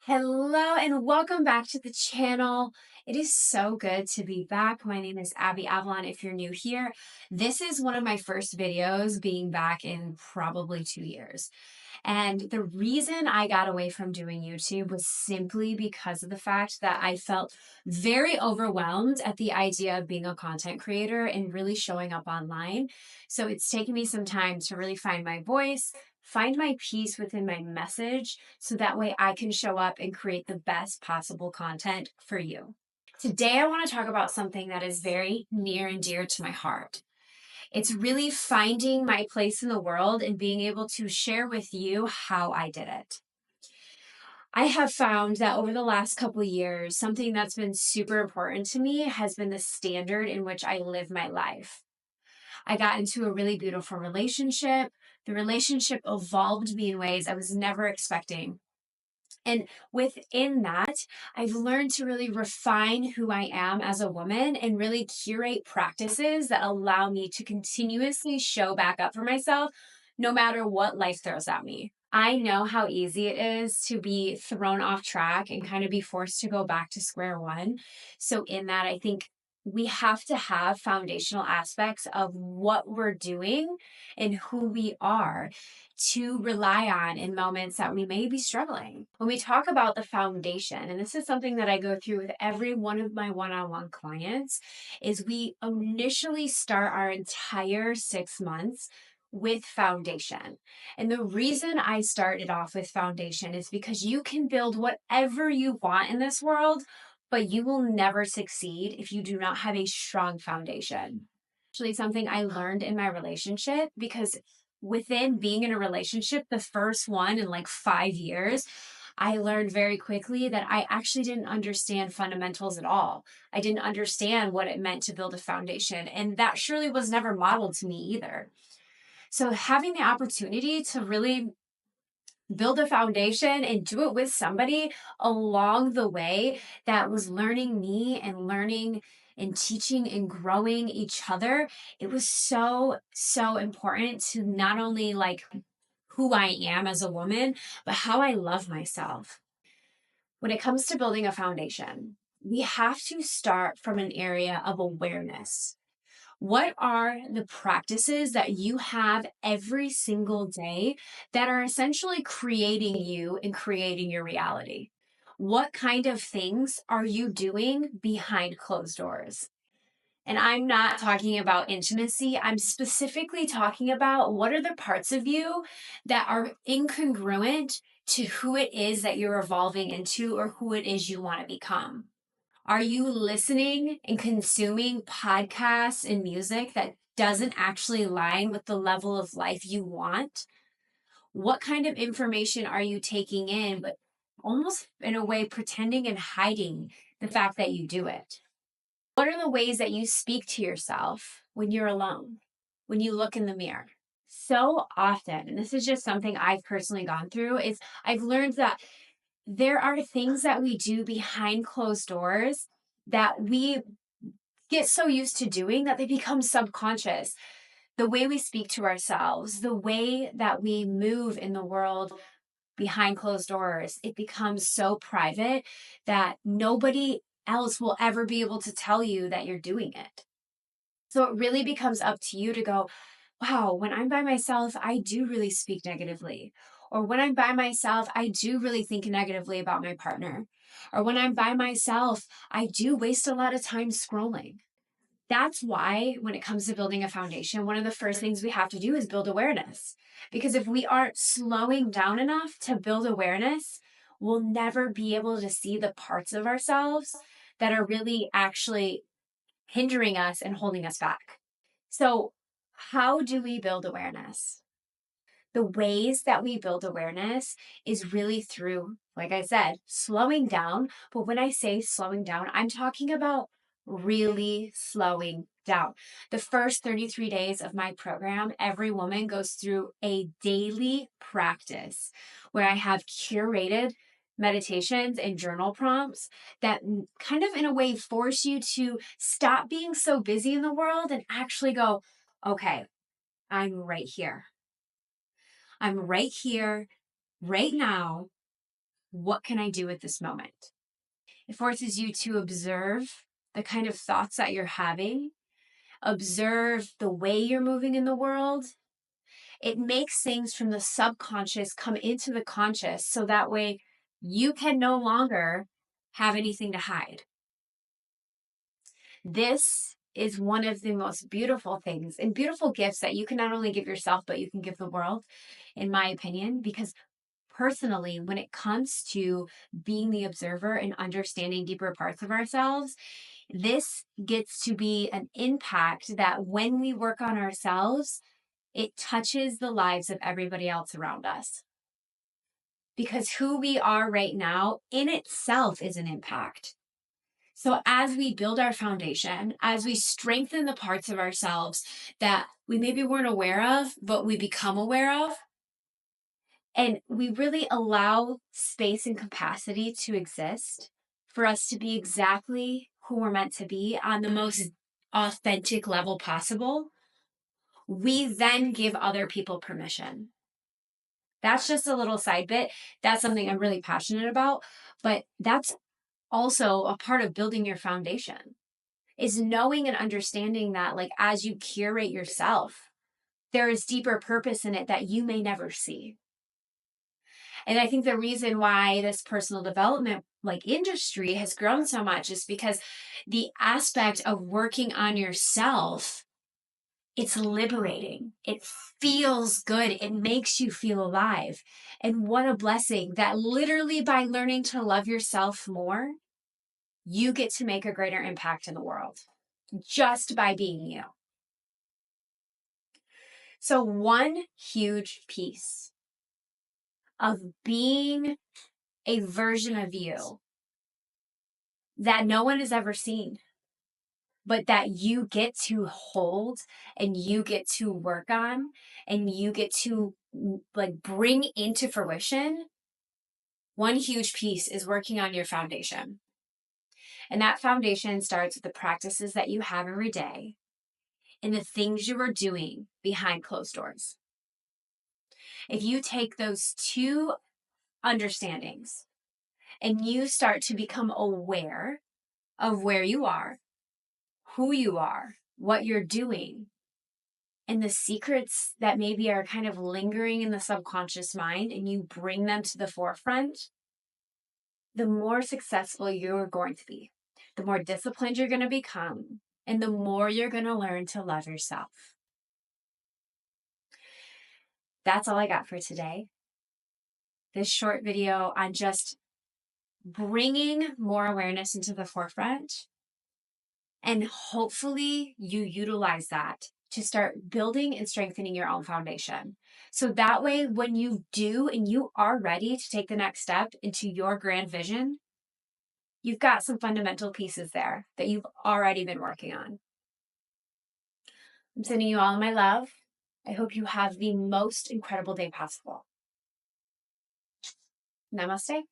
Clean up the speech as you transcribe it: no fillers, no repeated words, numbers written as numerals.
Hello and welcome back to the channel. It is so good to be back. My name is Abby Avalon. If you're new here, this is one of my first videos being back in probably 2 years. And the reason I got away from doing YouTube was simply because of the fact that I felt very overwhelmed at the idea of being a content creator and really showing up online. So it's taken me some time to really find my voice, find my peace within my message, so that way I can show up and create the best possible content for you. Today, I want to talk about something that is very near and dear to my heart. It's really finding my place in the world and being able to share with you how I did it. I have found that over the last couple of years, something that's been super important to me has been the standard in which I live my life. I got into a really beautiful relationship. The relationship evolved me in ways I was never expecting. And within that, I've learned to really refine who I am as a woman and really curate practices that allow me to continuously show back up for myself no matter what life throws at me. I know how easy it is to be thrown off track and kind of be forced to go back to square one. So, in that, I think we have to have foundational aspects of what we're doing and who we are to rely on in moments that we may be struggling. When we talk about the foundation, and this is something that I go through with every one of my one-on-one clients, is we initially start our entire 6 months with foundation. And the reason I started off with foundation is because you can build whatever you want in this world, but you will never succeed if you do not have a strong foundation. Actually, something I learned in my relationship, because within being in a relationship, the first one in like 5 years, I learned very quickly that I actually didn't understand fundamentals at all. I didn't understand what it meant to build a foundation. And that surely was never modeled to me either. So having the opportunity to really build a foundation and do it with somebody along the way that was learning me and learning and teaching and growing each other, it was so important to not only like who I am as a woman, but how I love myself. When it comes to building a foundation, we have to start from an area of awareness. What are the practices that you have every single day that are essentially creating you and creating your reality? What kind of things are you doing behind closed doors? And I'm not talking about intimacy. I'm specifically talking about what are the parts of you that are incongruent to who it is that you're evolving into or who it is you want to become. Are you listening and consuming podcasts and music that doesn't actually align with the level of life you want? What kind of information are you taking in, but almost in a way pretending and hiding the fact that you do it? What are the ways that you speak to yourself when you're alone, when you look in the mirror? So often, and this is just something I've personally gone through, is I've learned that there are things that we do behind closed doors that we get so used to doing that they become subconscious. The way we speak to ourselves, the way that we move in the world behind closed doors, it becomes so private that nobody else will ever be able to tell you that you're doing it. So it really becomes up to you to go, wow, when I'm by myself, I do really speak negatively. Or when I'm by myself, I do really think negatively about my partner. Or when I'm by myself, I do waste a lot of time scrolling. That's why, when it comes to building a foundation, one of the first things we have to do is build awareness. Because if we aren't slowing down enough to build awareness, we'll never be able to see the parts of ourselves that are really actually hindering us and holding us back. So, how do we build awareness? The ways that we build awareness is really through, like I said, slowing down. But when I say slowing down, I'm talking about really slowing down. The first 33 days of my program, every woman goes through a daily practice where I have curated meditations and journal prompts that kind of in a way force you to stop being so busy in the world and actually go, okay, I'm right here. I'm right here, right now. what can I do with this moment? It forces you to observe the kind of thoughts that you're having, observe the way you're moving in the world. It makes things from the subconscious come into the conscious so that way you can no longer have anything to hide. This is one of the most beautiful things and beautiful gifts that you can not only give yourself, but you can give the world, in my opinion, because personally, when it comes to being the observer and understanding deeper parts of ourselves, this gets to be an impact that when we work on ourselves, it touches the lives of everybody else around us. Because who we are right now in itself is an impact. So as we build our foundation, as we strengthen the parts of ourselves that we maybe weren't aware of, but we become aware of, and we really allow space and capacity to exist for us to be exactly who we're meant to be on the most authentic level possible, we then give other people permission. That's just a little side bit. That's something I'm really passionate about, but that's also a part of building your foundation is knowing and understanding that like as you curate yourself, there is deeper purpose in it that you may never see. And I think the reason why this personal development like industry has grown so much is because the aspect of working on yourself, it's liberating. It feels good. It makes you feel alive. And what a blessing that literally by learning to love yourself more, you get to make a greater impact in the world just by being you. So one huge piece of being a version of you that no one has ever seen, but that you get to hold and you get to work on and you get to like bring into fruition. One huge piece is working on your foundation. And that foundation starts with the practices that you have every day and the things you are doing behind closed doors. If you take those two understandings and you start to become aware of where you are, who you are, what you're doing, and the secrets that maybe are kind of lingering in the subconscious mind, and you bring them to the forefront, the more successful you're going to be, the more disciplined you're going to become, and the more you're going to learn to love yourself. That's all I got for today. This short video on just bringing more awareness into the forefront. And hopefully you utilize that to start building and strengthening your own foundation. So that way, when you do and you are ready to take the next step into your grand vision, you've got some fundamental pieces there that you've already been working on. I'm sending you all my love. I hope you have the most incredible day possible. Namaste.